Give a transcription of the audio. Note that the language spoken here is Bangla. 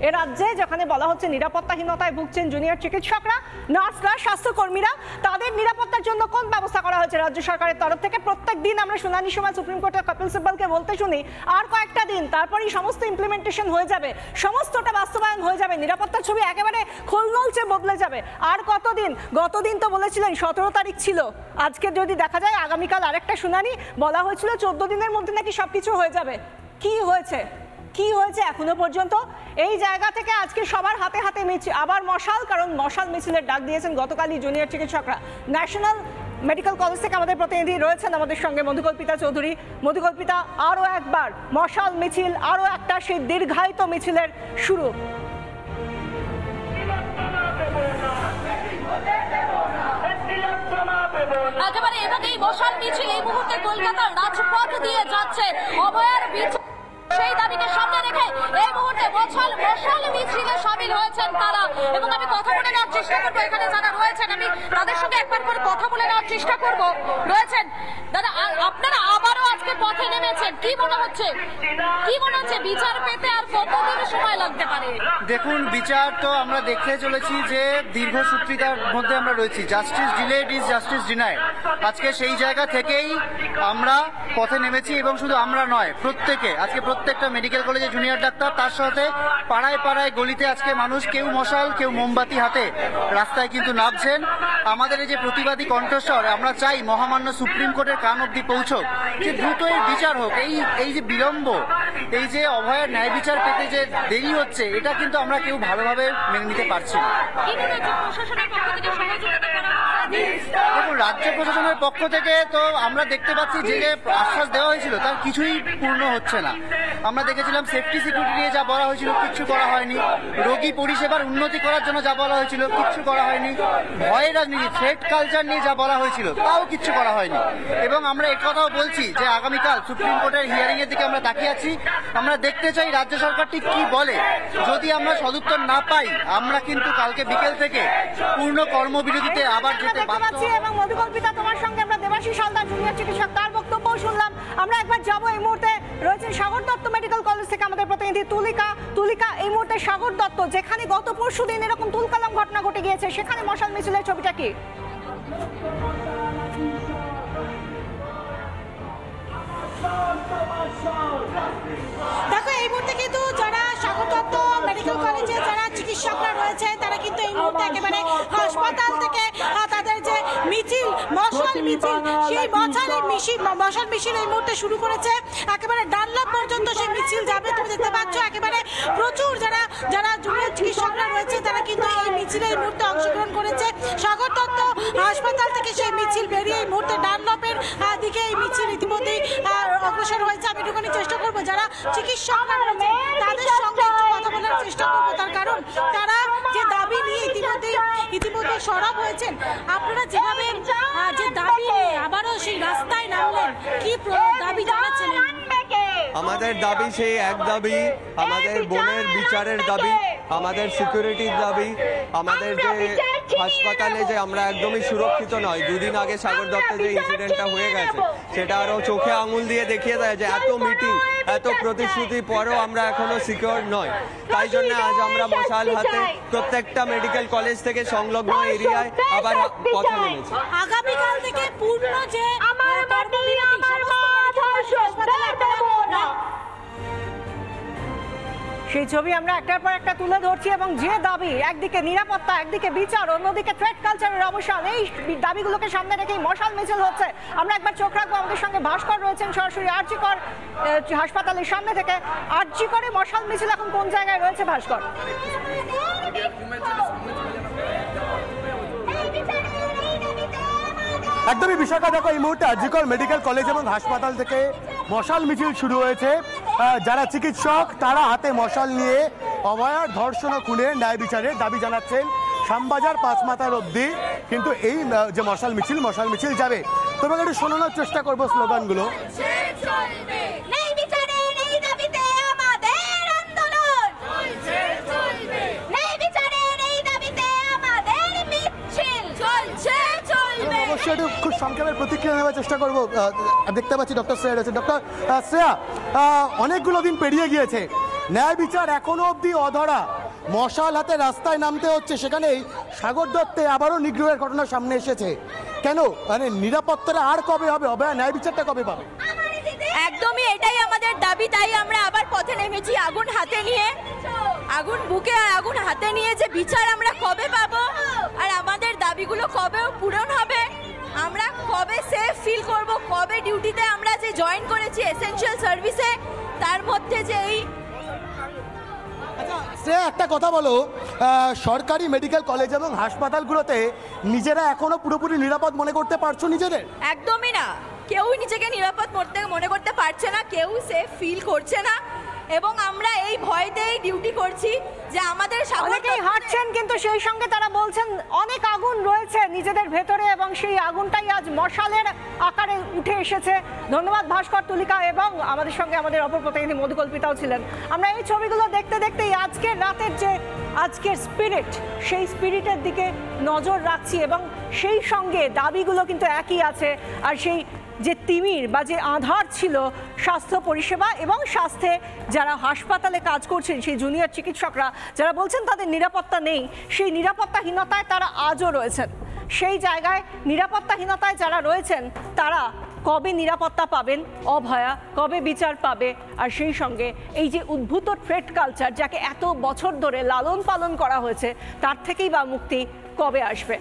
এ রাজ্যে যেখানে বলা হচ্ছে নিরাপত্তাহীনতায় ভুগছেন জুনিয়র চিকিৎসকরা, নার্সরা, স্বাস্থ্যকর্মীরা, তাদের নিরাপত্তার জন্য কোন ব্যবস্থা করা হয়েছে রাজ্য সরকারের তরফ থেকে? প্রত্যেক দিন আমরা শুনানির সময় সুপ্রিম কোর্টের কপিল সিব্বলকে বলতে শুনি আর কয়েকটা দিন তারপরেই সমস্ত ইমপ্লিমেন্টেশন হয়ে যাবে, সমস্তটা বাস্তবায়ন হয়ে যাবে, নিরাপত্তার ছবি একেবারে খোলনলচে বদলে যাবে। আর কতদিন? গতদিন তো বলেছিলেন 17 তারিখ ছিল, আজকে যদি দেখা যায় আগামীকাল আরেকটা শুনানি, বলা হয়েছিল 14 দিনের মধ্যে নাকি সবকিছু হয়ে যাবে। কি হয়েছে? কি হয়েছে এখনো পর্যন্ত? এই জায়গা থেকে আজকে সবার হাতে হাতে মিছিল, আবার মশাল, কারণ মশাল মিছিলের ডাক দিয়েছেন গতকালই জুনিয়র চিকিৎসকরা। ন্যাশনাল মেডিকেল কলেজ থেকে আমাদের প্রতিনিধি রয়েছেন আমাদের সঙ্গে মধুকল্পিতা চৌধুরী। মধুকল্পিতা, আরও একবার মশাল মিছিল, আরও একটা সেই দীর্ঘায়িত মিছিলের শুরু। একেবারে এবং এই মশাল মিছিল এই মুহূর্তে কলকাতার রাজপথ দিয়ে যাচ্ছে। অভয়ার সেই দাবিকে সামনে রেখে এই মুহূর্তে মশাল মিছিলে সামিল হয়েছেন তারা, এবং আমি কথা বলে নেওয়ার চেষ্টা করবো এখানে যারা রয়েছেন, আমি তাদের সঙ্গে একবার করে কথা বলে নেওয়ার চেষ্টা করবো। রয়েছেন দাদা, আপনারা আবারও আজকে পথে নেমেছেন, কি মনে হচ্ছে? কি মনে হচ্ছে বিচার পেতে আর কতদিন সময় লাগতে পারে? দেখুন, বিচার তো আমরা দেখতে চলেছি যে দীর্ঘসূত্রিতার মধ্যে আমরা রয়েছি। Justice delayed is justice denied. আজকে সেই জায়গা থেকেই আমরা পথে নেমেছি, এবং শুধু আমরা নয়, প্রত্যেকে, আজকে প্রত্যেকটা মেডিকেল কলেজে জুনিয়র ডাক্তার, তার সাথে পাড়ায় পাড়ায় গলিতে আজকে মানুষ কেউ মশাল কেউ মোমবাতি হাতে রাস্তায় কিন্তু নামছেন। আমাদের এই যে প্রতিবাদী কণ্ঠস্বর, আমরা চাই মহামান্য সুপ্রিম কোর্টের কান অব্দি পৌঁছক, যে দ্রুত এর বিচার হোক। এই যে বিলম্ব, এই যে অভয়ের ন্যায় বিচার পেতে যে দেরি হচ্ছে, এটা কিন্তু আমরা কেউ ভালোভাবে মেনে নিতে পারছি না। দেখুন, রাজ্য প্রশাসনের পক্ষ থেকে তো আমরা দেখতে পাচ্ছি যে আশ্বাস দেওয়া হয়েছিল তার কিছুই পূর্ণ হচ্ছে না। আমরা দেখেছিলাম সেফটি সিকিউরিটি নিয়ে যা বলা হয়েছিল কিচ্ছু করা হয়নি, রোগী পরিষেবার উন্নতি করার জন্য যা বলা হয়েছিল কিচ্ছু করা হয়নি, ভয়ের রাজনীতি, থ্রেট কালচার নিয়ে যা বলা হয়েছিল তাও কিচ্ছু করা হয়নি। এবং আমরা একথাও বলছি যে আগামীকাল সুপ্রিম কোর্টের হিয়ারিং এর দিকে আমরা তাকিয়ে আছি। আমরা দেখতে চাই রাজ্য সরকারটি কি বলে। যদি আমরা সদুত্তর না পাই, আমরা কিন্তু কালকে বিকেল থেকে পূর্ণ কর্মবিরতিতে আবার যেতে বাধ্য হব। এবং মধুকল্পিতা, তোমার সঙ্গে আমরা দেবাশিস হালদার জুনিয়র চিকিৎসক, তার বক্তব্য শুনলাম। আমরা একবার যাবো, এই মুহূর্তে রয়েছেন সাগর দত্ত মেডিকেল কলেজ থেকে আমাদের প্রতিনিধি তুলিকা। এই মুহূর্তে সাগর দত্ত, যেখানে গত পরশুদিন এরকম তুলকালাম ঘটনা ঘটে গিয়েছে, সেখানে মশাল মিছিলের ছবিটা কি? দেখো, এই মুহূর্তে কিন্তু যারা সাগর দত্ত মেডিকেল কলেজে যারা চিকিৎসকরা রয়েছে, তারা কিন্তু এই মুহূর্তে একেবারে হাসপাতাল থেকে তাদের যে মিছিল, মশাল মিছিল, সেই মশাল মিছিল এই মুহূর্তে শুরু করেছে। একেবারে ডানলপ পর্যন্ত সেই মিছিল যাবে। তুমি দেখতে পাচ্ছ একেবারে প্রচুর যারা জুনিয়র চিকিৎসকরা রয়েছে, তারা কিন্তু এই মিছিলে এই মুহূর্তে অংশগ্রহণ করেছে। সাগর দত্ত হাসপাতাল থেকে সেই মিছিল বেরিয়ে এই মুহূর্তে ডানলপের দিকে এই মিছিল ইতিমধ্যেই অগ্রসর হয়েছে। আমি একটুখানি চেষ্টা করবো যারা চিকিৎসকরা রয়েছে তাদের সঙ্গে একটু কথা বলার চেষ্টা করবো, তার কারণ তারা যে দাবি নিয়ে ইতিমধ্যে সরব হয়েছেন। আপনারা যেভাবে যে দাবি নিয়ে আবারও সেই রাস্তায় নামলেন, কি দাবি জানাচ্ছেন? আমাদের দাবি সেই এক দাবি, আমাদের বোনের বিচারের দাবি, আমাদের সিকিউরিটির দাবি, আমাদের যে হাসপাতালে যে আমরা একদমই সুরক্ষিত নয়। দুদিন আগে সাগর দত্তের যে ইনসিডেন্টটা হয়ে গেছে, সেটা আরও চোখে আঙুল দিয়ে দেখিয়ে দেয় যে এত মিটিং, এত প্রতিশ্রুতির পরেও আমরা এখনো সিকিউর নয়। তাই জন্য আজ আমরা মশাল হাতে প্রত্যেকটা মেডিকেল কলেজ থেকে সংলগ্ন এরিয়ায় আবার পথে নেমেছি। আগামীকাল থেকে পূর্ণ যে সেই ছবি আমরা একটার পর একটা তুলে ধরছি, এবং যে দাবি, একদিকে নিরাপত্তা, একদিকে বিচার, অন্যদিকে থ্রেট কালচারের অবসান, এই দাবিগুলোকে সামনে রেখেই মশাল মিছিল হচ্ছে। আমরা একবার চোখ রাখবো, আমাদের সঙ্গে ভাস্কর রয়েছেন সরাসরি আরজিকর হাসপাতালের সামনে থেকে। আরজিকরে মশাল মিছিল এখন কোন জায়গায় রয়েছে ভাস্কর? একদমই বিষয়টা দেখো, এই মুহূর্তে আরজিকর মেডিকেল কলেজ এবং হাসপাতাল থেকে মশাল মিছিল শুরু হয়েছে। যারা চিকিৎসক তারা হাতে মশাল নিয়ে অভয়ার ধর্ষণ ও খুনের ন্যায় বিচারের দাবি জানাচ্ছেন শ্যামবাজার পাঁচমাথার অবধি। কিন্তু এই যে মশাল মিছিল যাবে, তোমাকে একটু শোনানোর চেষ্টা করবো স্লোগানগুলো। অবশ্যই একটু খুব সংক্ষেপে প্রতিক্রিয়া নেওয়ার চেষ্টা করবো। দেখতে পাচ্ছি ডক্টর শ্রেয়া রয়েছে। ডক্টর শ্রেয়া, অনেকগুলো দিন পেরিয়ে গিয়েছে, ন্যায় বিচার এখনো অবধি অধরা, মশাল হাতে রাস্তায় নামতে হচ্ছে। সেখানেই সাগর দত্তে আবারও নিগ্রহের ঘটনা সামনে এসেছে। কেন মানে নিরাপত্তাটা আর কবে হবে, অভয়া ন্যায় বিচারটা কবে পাবে? একদমই এটাই আমাদের দাবি, তাই আমরা আবার পথে নেমেছি আগুন হাতে নিয়ে, আগুন বুকে আগুন হাতে নিয়ে যে বিচার আমরা কবে পাবো আর আমাদের দাবিগুলো কবে পূরণ হবে, আমরা কবে সেফ ফিল করব, কবে ডিউটিতে আমরা যে জয়েন করেছি এসেনশিয়াল সার্ভিসে তার মধ্যে যে এই সে একটা কথা বলো, সরকারি মেডিকেল কলেজ এবং হাসপাতালগুলোতে নিজেরা এখনো পুরোপুরি নিরাপদ মনে করতে পারছো নিজেদের? একদমই না, কেউই নিজেকে নিরাপদ মনে করতে পারছে না, কেউ সেফ ফিল করছে না এবং আমরা এই ভয়তেই ডিউটি করছি যে আমাদের অনেকেই হাঁটছেন কিন্তু সেই সঙ্গে তারা বলছেন অনেক আগুন রয়েছে নিজেদের ভেতরে এবং সেই আগুনটাই আজ মশালের আকারে উঠে এসেছে। ধন্যবাদ ভাস্কর, তুলিকা এবং আমাদের সঙ্গে আমাদের অপর প্রতিনিধি মধুকল্পিতাও ছিলেন। আমরা এই ছবিগুলো দেখতে দেখতেই আজকের রাতের যে আজকের স্পিরিট, সেই স্পিরিটের দিকে নজর রাখছি এবং সেই সঙ্গে দাবিগুলো কিন্তু একই আছে। আর সেই যে তিমির বা যে আধার ছিল স্বাস্থ্য পরিষেবা এবং স্বাস্থ্যে যারা হাসপাতালে কাজ করছেন সেই জুনিয়র চিকিৎসকরা যারা বলছেন তাদের নিরাপত্তা নেই, সেই নিরাপত্তাহীনতায় তারা আজও রয়েছেন। সেই জায়গায় নিরাপত্তাহীনতায় যারা রয়েছেন তারা কবে নিরাপত্তা পাবেন অভয়া, কবে বিচার পাবে? আর সেই সঙ্গে এই যে উদ্ভূত থ্রেট কালচার যাকে এত বছর ধরে লালন পালন করা হয়েছে তার থেকেই বা মুক্তি কবে আসবে?